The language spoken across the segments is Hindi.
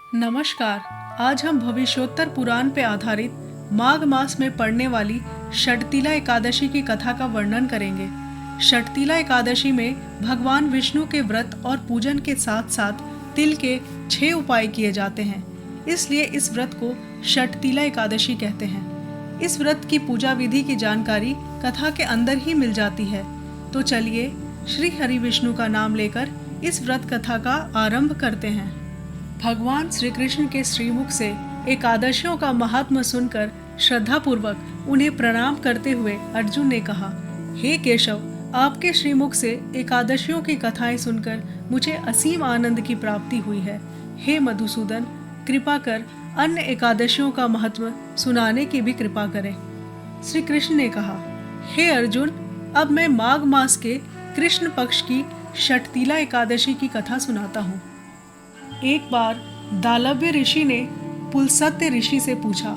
नमस्कार। आज हम भविष्योत्तर पुराण पे आधारित माघ मास में पड़ने वाली षटतिला एकादशी की कथा का वर्णन करेंगे। षटतिला एकादशी में भगवान विष्णु के व्रत और पूजन के साथ साथ तिल के 6 उपाय किए जाते हैं, इसलिए इस व्रत को षटतिला एकादशी कहते हैं। इस व्रत की पूजा विधि की जानकारी कथा के अंदर ही मिल जाती है। तो चलिए श्री हरि विष्णु का नाम लेकर इस व्रत कथा का आरंभ करते हैं। भगवान श्री कृष्ण के श्रीमुख से एकादशियों का महात्म्य सुनकर श्रद्धापूर्वक उन्हें प्रणाम करते हुए अर्जुन ने कहा, हे केशव, आपके श्रीमुख से एकादशियों की कथाएं सुनकर मुझे असीम आनंद की प्राप्ति हुई है। हे मधुसूदन, कृपा कर अन्य एकादशियों का महत्व सुनाने की भी कृपा करें। श्री कृष्ण ने कहा, हे अर्जुन, अब मैं माघ मास के कृष्ण पक्ष की षटतिला एकादशी की कथा सुनाता हूँ। एक बार दालव्य ऋषि ने पुलस्त्य ऋषि से पूछा,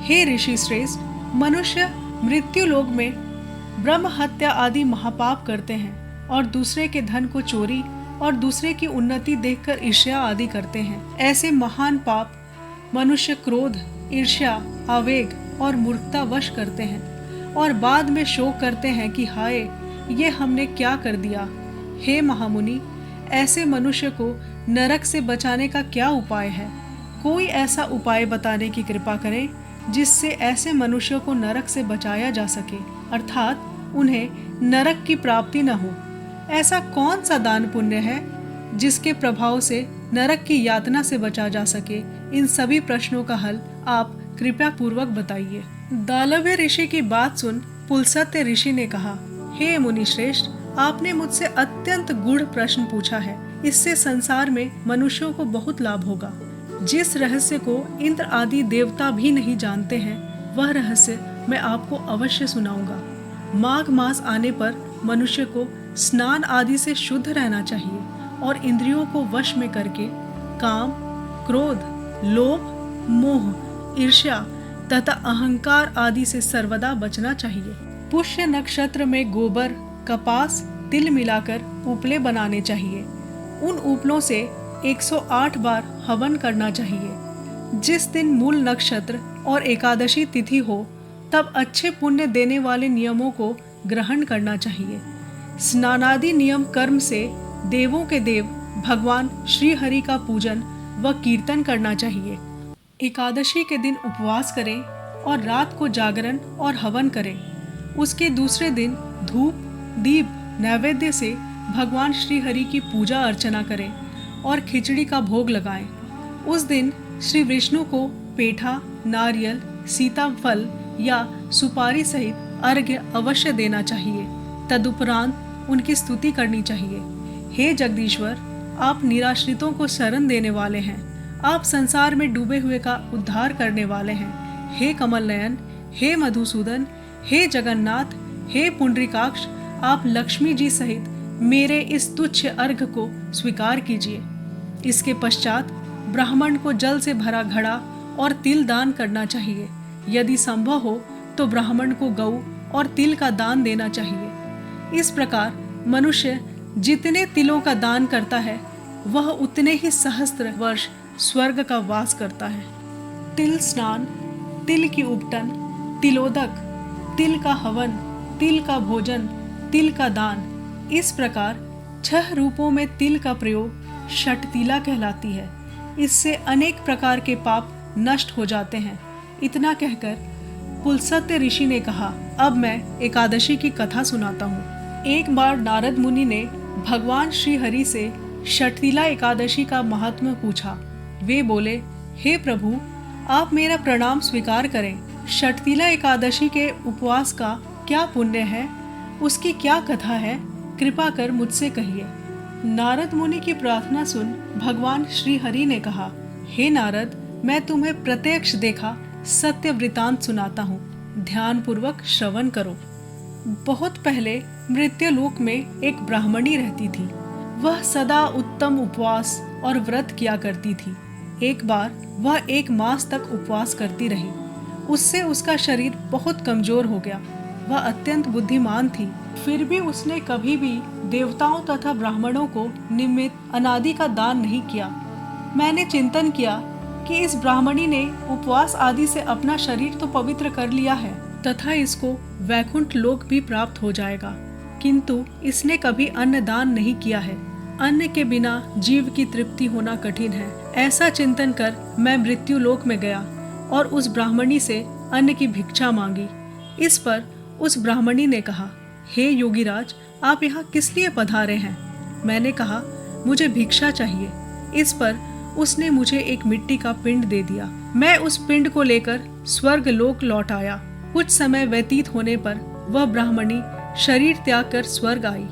हे ऋषि श्रेष्ठ, मनुष्य मृत्यु लोक में ब्रह्म हत्या आदि महापाप करते हैं और दूसरे के धन को चोरी और दूसरे की उन्नति देखकर ईर्ष्या आदि करते हैं। ऐसे महान पाप मनुष्य क्रोध, ईर्ष्या, आवेग और मूर्खता वश करते हैं और बाद में शोक करते हैं कि हाय, ये हमने क्या कर दिया। हे महामुनि, ऐसे मनुष्य को नरक से बचाने का क्या उपाय है? कोई ऐसा उपाय बताने की कृपा करें जिससे ऐसे मनुष्यों को नरक से बचाया जा सके, अर्थात उन्हें नरक की प्राप्ति न हो। ऐसा कौन सा दान पुण्य है जिसके प्रभाव से नरक की यातना से बचा जा सके? इन सभी प्रश्नों का हल आप कृपया पूर्वक बताइए। दालव्य ऋषि की बात सुन पुलस्त्य ऋषि ने कहा, हे मुनि श्रेष्ठ, आपने मुझसे अत्यंत गूढ़ प्रश्न पूछा है। इससे संसार में मनुष्यों को बहुत लाभ होगा। जिस रहस्य को इंद्र आदि देवता भी नहीं जानते हैं, वह रहस्य मैं आपको अवश्य सुनाऊंगा। माघ मास आने पर मनुष्य को स्नान आदि से शुद्ध रहना चाहिए और इंद्रियों को वश में करके काम, क्रोध, लोभ, मोह, ईर्ष्या तथा अहंकार आदि से सर्वदा बचना चाहिए। पुष्य नक्षत्र में गोबर, कपास, तिल मिलाकर उपले बनाने चाहिए। उन उपलों से 108 बार हवन करना चाहिए। जिस दिन मूल नक्षत्र और एकादशी तिथि हो, तब अच्छे पुण्य देने वाले नियमों को ग्रहण करना चाहिए। स्नानादि नियम कर्म से देवों के देव भगवान श्री हरि का पूजन व कीर्तन करना चाहिए। एकादशी के दिन उपवास करें और रात को जागरण और हवन करें। उसके दूसरे दिन धूप, दीप, नैवेद्य से भगवान श्री हरि की पूजा अर्चना करें और खिचड़ी का भोग लगाएं। उस दिन श्री विष्णु को पेठा, नारियल, सीताफल या सुपारी सहित अर्घ्य अवश्य देना चाहिए। तदुपरांत उनकी स्तुति करनी चाहिए। हे जगदीश्वर, आप निराश्रितों को शरण देने वाले हैं। आप संसार में डूबे हुए का उद्धार करने वाले हैं। हे कमल नयन, हे मधुसूदन, हे जगन्नाथ, हे पुंडरीकाक्ष, आप लक्ष्मी जी सहित मेरे इस तुच्छ अर्घ को स्वीकार कीजिए। इसके पश्चात ब्राह्मण को जल से भरा घड़ा और तिल दान करना चाहिए। यदि संभव हो तो ब्राह्मण को गौ और तिल का दान देना चाहिए। इस प्रकार मनुष्य जितने तिलों का दान करता है, वह उतने ही सहस्त्र वर्ष स्वर्ग का वास करता है। तिल स्नान, तिल की उपटन, तिलोदक, तिल का हवन, तिल का भोजन, तिल का दान, इस प्रकार 6 रूपों में तिल का प्रयोग षटतिला कहलाती है। इससे अनेक प्रकार के पाप नष्ट हो जाते हैं। इतना कहकर पुलस्त्य ऋषि ने कहा, अब मैं एकादशी की कथा सुनाता हूँ। एक बार नारद मुनि ने भगवान श्री हरि से षटतिला एकादशी का महात्म्य पूछा। वे बोले, हे प्रभु, आप मेरा प्रणाम स्वीकार करें। षटतिला एकादशी के उपवास का क्या पुण्य है? उसकी क्या कथा है? कृपा कर मुझसे कहिए। नारद मुनि की प्रार्थना सुन भगवान श्री हरि ने कहा, हे नारद, मैं तुम्हें प्रत्यक्ष देखा सत्य वृतांत सुनाता हूँ। ध्यान पूर्वक श्रवण करो। बहुत पहले मृत्युलोक में एक ब्राह्मणी रहती थी। वह सदा उत्तम उपवास और व्रत किया करती थी। एक बार वह 1 मास तक उपवास करती रही। उससे उसका शरीर बहुत कमजोर हो गया। वह अत्यंत बुद्धिमान थी, फिर भी उसने कभी भी देवताओं तथा ब्राह्मणों को निमित्त अनादि का दान नहीं किया। मैंने चिंतन किया कि इस ब्राह्मणी ने उपवास आदि से अपना शरीर तो पवित्र कर लिया है तथा इसको वैकुंठ लोक भी प्राप्त हो जाएगा, किंतु इसने कभी अन्न दान नहीं किया है। अन्न के बिना जीव की तृप्ति होना कठिन है। ऐसा चिंतन कर मैं मृत्यु लोक में गया और उस ब्राह्मणी से अन्न की भिक्षा मांगी। इस पर उस ब्राह्मणी ने कहा, हे योगीराज, आप यहाँ किस लिए पधारे हैं? मैंने कहा, मुझे भिक्षा चाहिए। इस पर उसने मुझे एक मिट्टी का पिंड दे दिया। मैं उस पिंड को लेकर स्वर्ग लोक लौट आया। कुछ समय व्यतीत होने पर वह ब्राह्मणी शरीर त्याग कर स्वर्ग आई।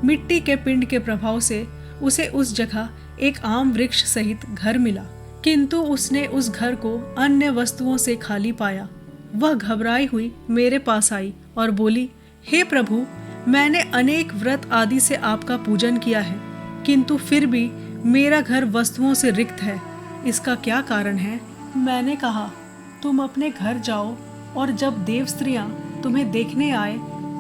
मिट्टी के पिंड के प्रभाव से उसे उस जगह एक आम वृक्ष सहित घर मिला, किंतु उसने उस घर को अन्य वस्तुओं से खाली पाया। वह घबराई हुई मेरे पास आई और बोली, हे प्रभु, मैंने अनेक व्रत आदि से आपका पूजन किया है, किंतु फिर भी मेरा घर वस्तुओं से रिक्त है। इसका क्या कारण है? मैंने कहा, तुम अपने घर जाओ और जब देव स्त्रियां तुम्हें देखने आए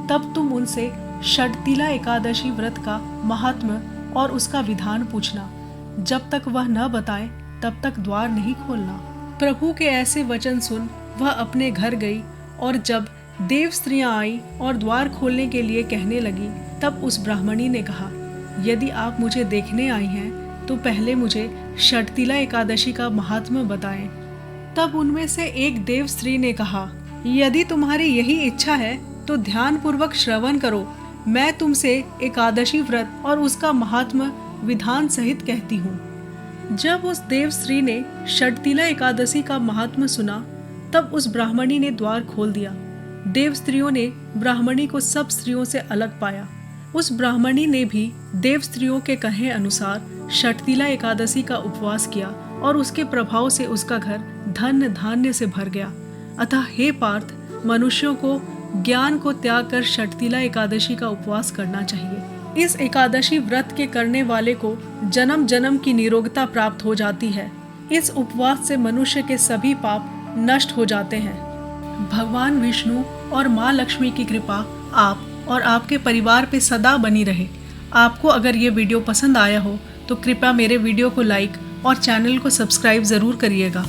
तब तुम उनसे षटतिला एकादशी व्रत का महात्म्य और उसका विधान पूछना। जब तक वह न बताए तब तक द्वार नहीं खोलना। प्रभु के ऐसे वचन सुन वह अपने घर गई और जब देव स्त्रियां आई और द्वार खोलने के लिए कहने लगी तब उस ब्राह्मणी ने कहा, यदि आप मुझे देखने आई हैं तो पहले मुझे षटतिला एकादशी का महात्म्य बताएं। तब उनमें से एक देव स्त्री ने कहा, यदि तुम्हारी यही इच्छा है तो ध्यान पूर्वक श्रवण करो। मैं तुमसे एकादशी व्रत और उसका महात्म्य विधान सहित कहती हूँ। जब उस देव स्त्री ने षटतिला एकादशी का महात्म्य सुना तब उस ब्राह्मणी ने द्वार खोल दिया। देव स्त्रियों ने ब्राह्मणी को सब स्त्रियों से अलग पाया। उस ब्राह्मणी ने भी देव स्त्रियों के कहे अनुसार षटतिला एकादशी का उपवास किया और उसके प्रभाव से उसका घर धन धान्य से भर गया। अतः हे पार्थ, मनुष्यों को ज्ञान को त्याग कर षटतिला एकादशी का उपवास करना चाहिए। इस एकादशी व्रत के करने वाले को जन्म जन्म की निरोगता प्राप्त हो जाती है। इस उपवास से मनुष्य के सभी पाप नष्ट हो जाते हैं। भगवान विष्णु और माँ लक्ष्मी की कृपा आप और आपके परिवार पे सदा बनी रहे। आपको अगर ये वीडियो पसंद आया हो तो कृपया मेरे वीडियो को लाइक और चैनल को सब्सक्राइब ज़रूर करिएगा।